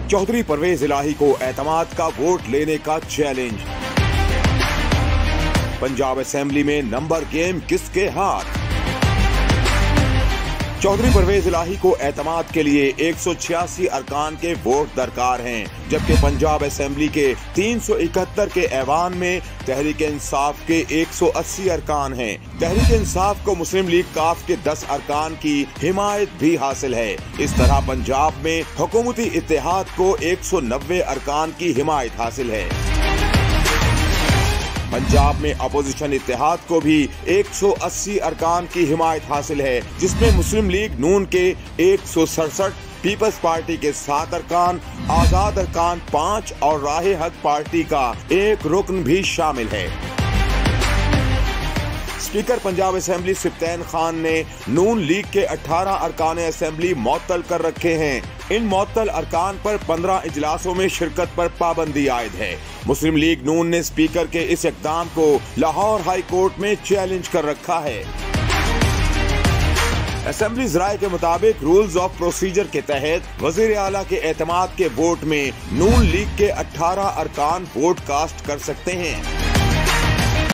चौधरी परवेज इलाही को एतमाद का वोट लेने का चैलेंज। पंजाब असेंबली में नंबर गेम किसके हाथ? चौधरी परवेज इलाही को एतमाद के लिए 186 अरकान के वोट दरकार हैं, जबकि पंजाब असेंबली के 371 के ऐवान में तहरीक इंसाफ के 180 अरकान हैं। तहरीक इंसाफ को मुस्लिम लीग काफ के 10 अरकान की हिमायत भी हासिल है। इस तरह पंजाब में हुकूमती इत्तेहाद को 190 अरकान की हिमायत हासिल है। पंजाब में अपोजिशन इत्तेहाद को भी 180 अरकान की हिमायत हासिल है, जिसमें मुस्लिम लीग नून के 167, पीपल्स पार्टी के 7 अरकान, आजाद अरकान 5 और राहे हक पार्टी का 1 रुकन भी शामिल है। स्पीकर पंजाब असेंबली सिफ्तैन खान ने नून लीग के 18 अरकान असेंबली मुअत्तल कर रखे हैं। इन मुअत्तल अरकान पर 15 इजलासों में शिरकत पर पाबंदी आयद है। मुस्लिम लीग नून ने स्पीकर के इस इक़दाम को लाहौर हाई कोर्ट में चैलेंज कर रखा है। असेंबली ज़राए के मुताबिक रूल्स ऑफ प्रोसीजर के तहत वज़ीर आला के एतमाद के वोट में नून लीग के 18 अरकान वोट कास्ट कर सकते हैं।